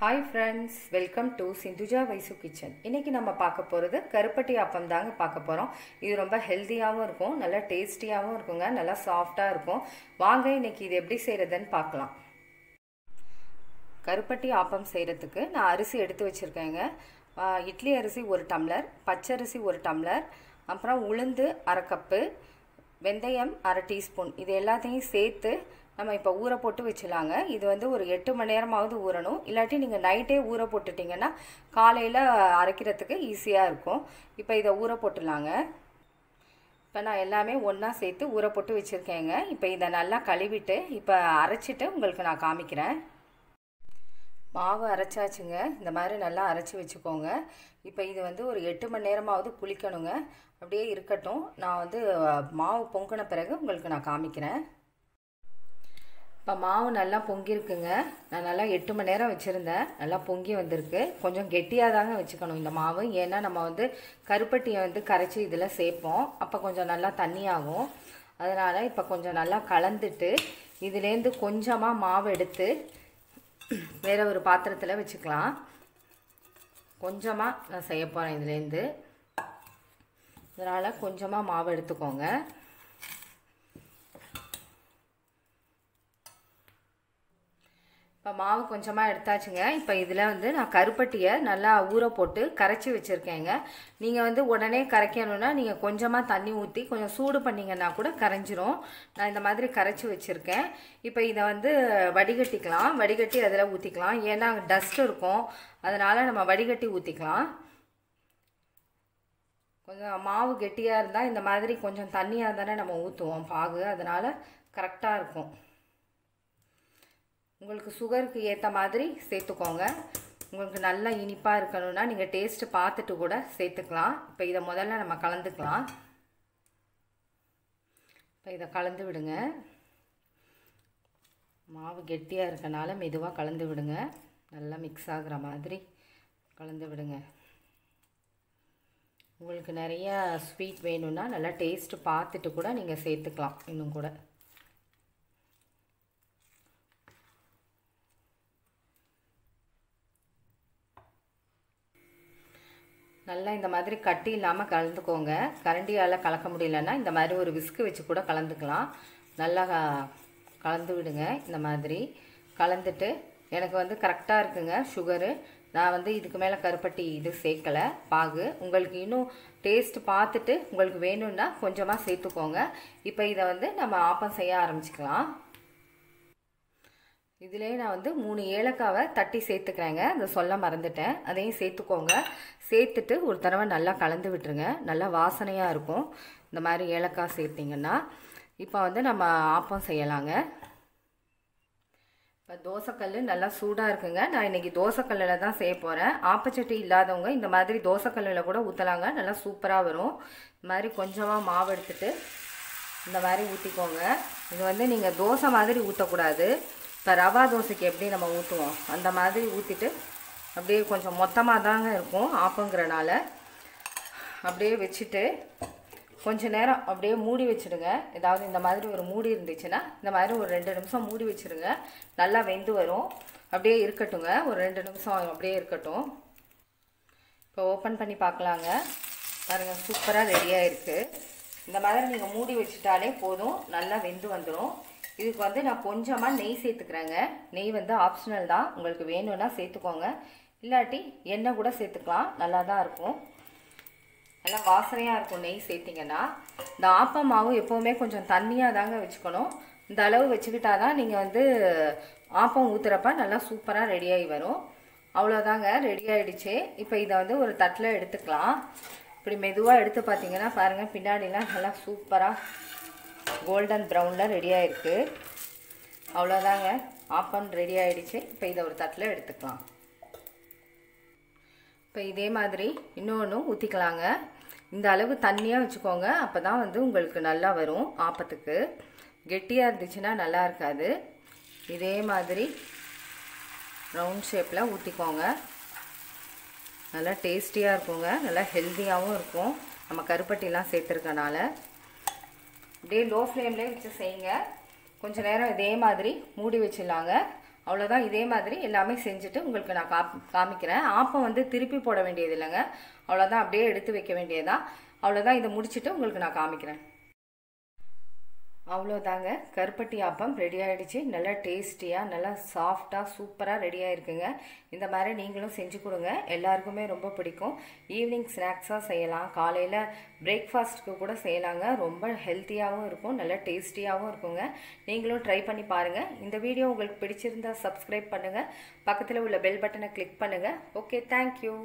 Hi friends, welcome to Sindhuja Vaisu kitchen. இன்றைக்கி நம்ம பார்க்க போகிறது கருப்பட்டி அப்பம் தாங்க பார்க்க போகிறோம். இது ரொம்ப ஹெல்த்தியாகவும் இருக்கும், நல்லா டேஸ்டியாகவும் இருக்குங்க, நல்லா சாஃப்டாக இருக்கும். வாங்க இன்றைக்கி இது எப்படி செய்கிறதுன்னு பார்க்கலாம். கருப்பட்டி ஆப்பம் செய்கிறதுக்கு நான் அரிசி எடுத்து வச்சுருக்கேங்க. இட்லி அரிசி 1 டம்ளர், பச்சரிசி 1 டம்ளர், அப்புறம் உளுந்து 1/2 கப்பு, வெந்தயம் 1/2 டீஸ்பூன். இது எல்லாத்தையும் சேர்த்து நம்ம இப்போ ஊற போட்டு வச்சிடலாங்க. இது வந்து ஒரு 8 மணி நேரமாவது ஊறணும். இல்லாட்டி நீங்கள் நைட்டே ஊற போட்டுட்டிங்கன்னா காலையில் அரைக்கிறதுக்கு ஈஸியாக இருக்கும். இப்போ இதை ஊற போட்டுடலாங்க. இப்போ நான் எல்லாமே ஒன்றா சேர்த்து ஊற போட்டு வச்சுருக்கேங்க. இப்போ இதை நல்லா கழுவிட்டு இப்போ அரைச்சிட்டு உங்களுக்கு நான் காமிக்கிறேன். மாவு அரைச்சாச்சுங்க. இந்த மாதிரி நல்லா அரைச்சி வச்சுக்கோங்க. இப்போ இது வந்து ஒரு 8 மணி நேரமாவது புளிக்கணுங்க. அப்படியே இருக்கட்டும். நான் வந்து மாவு பொங்கின பிறகு உங்களுக்கு நான் காமிக்கிறேன். இப்போ மாவு நல்லா பொங்கியிருக்குங்க. நான் நல்லா 8 மணி நேரம் வச்சுருந்தேன். நல்லா பொங்கி வந்திருக்கு. கொஞ்சம் கெட்டியாக தாங்க வச்சுக்கணும் இந்த மாவு. ஏன்னா நம்ம வந்து கருப்பட்டியை வந்து கரைச்சி இதில் சேர்ப்போம். அப்போ கொஞ்சம் நல்லா தண்ணியாகும். அதனால் இப்போ கொஞ்சம் நல்லா கலந்துட்டு இதுலேருந்து கொஞ்சமாக மாவு எடுத்து வேறு ஒரு பாத்திரத்தில் வச்சுக்கலாம். கொஞ்சமாக நான் செய்ய போகிறேன் இதுலேருந்து. அதனால் கொஞ்சமாக மாவு எடுத்துக்கோங்க. இப்போ மாவு கொஞ்சமாக எடுத்தாச்சுங்க. இப்போ இதில் வந்து நான் கருப்பட்டியை நல்லா ஊற போட்டு கரைச்சி வச்சுருக்கேங்க. நீங்கள் வந்து உடனே கரைக்கணுன்னா நீங்கள் கொஞ்சமாக தண்ணி ஊற்றி கொஞ்சம் சூடு பண்ணிங்கன்னா கூட கரைஞ்சிரும். நான் இந்த மாதிரி கரைச்சி வச்சுருக்கேன். இப்போ இதை வந்து வடிகட்டிக்கலாம். வடிகட்டி அதில் ஊற்றிக்கலாம். ஏன்னா டஸ்ட் இருக்கும், அதனால் நம்ம வடிகட்டி ஊற்றிக்கலாம். கொஞ்சம் மாவு கெட்டியாக இருந்தால் இந்த மாதிரி கொஞ்சம் தண்ணியாக தானே நம்ம ஊற்றுவோம் பாகு, அதனால் கரெக்டாக இருக்கும். உங்களுக்கு சுகருக்கு ஏற்ற மாதிரி சேர்த்துக்கோங்க. உங்களுக்கு நல்லா இனிப்பாக இருக்கணும்னா நீங்கள் டேஸ்ட்டு பார்த்துட்டு கூட சேர்த்துக்கலாம். இப்போ இதை முதல்ல நம்ம கலந்துக்கலாம். இப்போ இதை கலந்து விடுங்க. மாவு கெட்டியாக இருக்கனால மெதுவாக கலந்து விடுங்க. நல்லா மிக்ஸ் ஆகிற மாதிரி கலந்து விடுங்க. உங்களுக்கு நிறையா ஸ்வீட் வேணும்னா நல்லா டேஸ்ட்டு பார்த்துட்டு கூட நீங்கள் சேர்த்துக்கலாம். இன்னும் கூட நல்லா இந்த மாதிரி கட்டி இல்லாமல் கலந்துக்கோங்க. கரண்டியால் கலக்க முடியலன்னா இந்த மாதிரி ஒரு விஸ்கு வச்சு கூட கலந்துக்கலாம். நல்லா கலந்து விடுங்க. இந்த மாதிரி கலந்துட்டு எனக்கு வந்து கரெக்டாக இருக்குங்க சுகரு. நான் வந்து இதுக்கு மேலே கருப்பட்டி இது சேர்க்கலை பாகு. உங்களுக்கு இன்னும் டேஸ்ட் பார்த்துட்டு உங்களுக்கு வேணும்னா கொஞ்சமாக சேர்த்துக்கோங்க. இப்போ இதை வந்து நம்ம ஆப்பம் செய்ய ஆரம்பிச்சுக்கலாம். இதிலே நான் வந்து 3 ஏலக்காவை தட்டி சேர்த்துக்கிறேங்க. அதை சொல்ல மறந்துட்டேன். அதையும் சேர்த்துக்கோங்க. சேர்த்துட்டு ஒரு தடவை நல்லா கலந்து விட்டுருங்க. நல்லா வாசனையாக இருக்கும் இந்த மாதிரி ஏலக்காய் சேர்த்திங்கன்னா. இப்போ வந்து நம்ம ஆப்பம் செய்யலாங்க. இப்போ தோசைக்கல் நல்லா சூடாக இருக்குங்க. நான் இன்றைக்கி தோசைக்கல்லில் தான் செய்ய போகிறேன். ஆப்பச்சட்டி இல்லாதவங்க இந்த மாதிரி தோசைக்கல்லில் கூட ஊற்றலாங்க. நல்லா சூப்பராக வரும். இந்த மாதிரி கொஞ்சமாக மாவு எடுத்துகிட்டு இந்த மாதிரி ஊற்றிக்கோங்க. இது வந்து நீங்கள் தோசை மாதிரி ஊற்றக்கூடாது. இப்போ ரவா தோசைக்கு எப்படி நம்ம ஊற்றுவோம் அந்த மாதிரி ஊற்றிட்டு அப்படியே கொஞ்சம் மொத்தமாக தாங்க இருக்கும் ஆப்பங்கிறனால. அப்படியே வச்சுட்டு கொஞ்சம் நேரம் அப்படியே மூடி வச்சுடுங்க. ஏதாவது இந்த மாதிரி ஒரு மூடி இருந்துச்சுன்னா இந்த மாதிரி ஒரு 2 நிமிஷம் மூடி வச்சுடுங்க. நல்லா வெந்து வரும். அப்படியே இருக்கட்டுங்க. ஒரு 2 நிமிஷம் அப்படியே இருக்கட்டும். இப்போ ஓப்பன் பண்ணி பார்க்கலாங்க. பாருங்கள், சூப்பராக ரெடியாக இருக்குது. இந்த மாதிரி நீங்கள் மூடி வச்சுட்டாலே போதும், நல்லா வெந்து வந்துடும். இதுக்கு வந்து நான் கொஞ்சமாக நெய் சேர்த்துக்கிறேங்க. நெய் வந்து ஆப்ஷனல் தான், உங்களுக்கு வேணும்னா சேர்த்துக்கோங்க. இல்லாட்டி எண்ணெய் கூட சேர்த்துக்கலாம். நல்லா தான் இருக்கும், நல்லா வாசனையாக இருக்கும் நெய் சேர்த்திங்கன்னா. இந்த ஆப்பம் மாவு எப்போவுமே கொஞ்சம் தண்ணியாக தாங்க வச்சுக்கணும். இந்த அளவு வச்சுக்கிட்டா தான் நீங்கள் வந்து ஆப்பம் ஊற்றுறப்ப நல்லா சூப்பராக ரெடியாகி வரும். அவ்வளோதாங்க, ரெடி ஆகிடுச்சு. இப்போ இதை வந்து ஒரு தட்டில் எடுத்துக்கலாம். இப்படி மெதுவாக எடுத்து பார்த்தீங்கன்னா பாருங்கள், பின்னாடிலாம் நல்லா சூப்பராக கோல்டன் ப்ரௌனில் ரெடியாக இருக்குது. அவ்வளோதாங்க, ஆப்பம் ரெடி ஆகிடுச்சு. இப்போ இதை ஒரு தட்டில் எடுத்துக்கலாம். இப்போ இதே மாதிரி இன்னொன்று ஊற்றிக்கலாங்க. இந்த அளவு தண்ணியாக வச்சுக்கோங்க. அப்போ தான் வந்து உங்களுக்கு நல்லா வரும் ஆப்பத்துக்கு. கெட்டியாக இருந்துச்சுன்னா நல்லா இருக்காது. இதே மாதிரி ரவுண்ட் ஷேப்பில் ஊற்றிக்கோங்க. நல்லா டேஸ்டியாக இருக்குங்க. நல்லா ஹெல்த்தியாகவும் இருக்கும் நம்ம கருப்பட்டிலாம் சேர்த்துருக்கனால. அப்படியே லோ ஃப்ளேம்லேயே வச்சு செய்யுங்க. கொஞ்சம் நேரம் இதே மாதிரி மூடி வச்சிடலாங்க. அவ்வளோதான். இதே மாதிரி எல்லாமே செஞ்சுட்டு உங்களுக்கு நான் காமிக்கிறேன். ஆப்பம் வந்து திருப்பி போட வேண்டியது இல்லைங்க, அவ்வளோதான், அப்படியே எடுத்து வைக்க வேண்டியதான். அவ்வளோதான், இதை முடிச்சுட்டு உங்களுக்கு நான் காமிக்கிறேன். அவ்வளோதாங்க, கருப்பட்டி ஆப்பம் ரெடி ஆகிடுச்சு. நல்லா டேஸ்டியாக, நல்லா சாஃப்டாக, சூப்பராக ரெடி ஆகிருக்குங்க. இந்த மாதிரி நீங்களும் செஞ்சு கொடுங்க, எல்லாருக்குமே ரொம்ப பிடிக்கும். ஈவினிங் ஸ்நாக்ஸாக செய்யலாம், காலையில் பிரேக்ஃபாஸ்ட்டுக்கு கூட செய்யலாங்க. ரொம்ப ஹெல்த்தியாகவும் இருக்கும், நல்லா டேஸ்டியாகவும் இருக்குங்க. நீங்களும் ட்ரை பண்ணி பாருங்கள். இந்த வீடியோ உங்களுக்கு பிடிச்சிருந்தா சப்ஸ்கிரைப் பண்ணுங்கள், பக்கத்தில் உள்ள பெல் பட்டனை கிளிக் பண்ணுங்கள். Okay, thank you.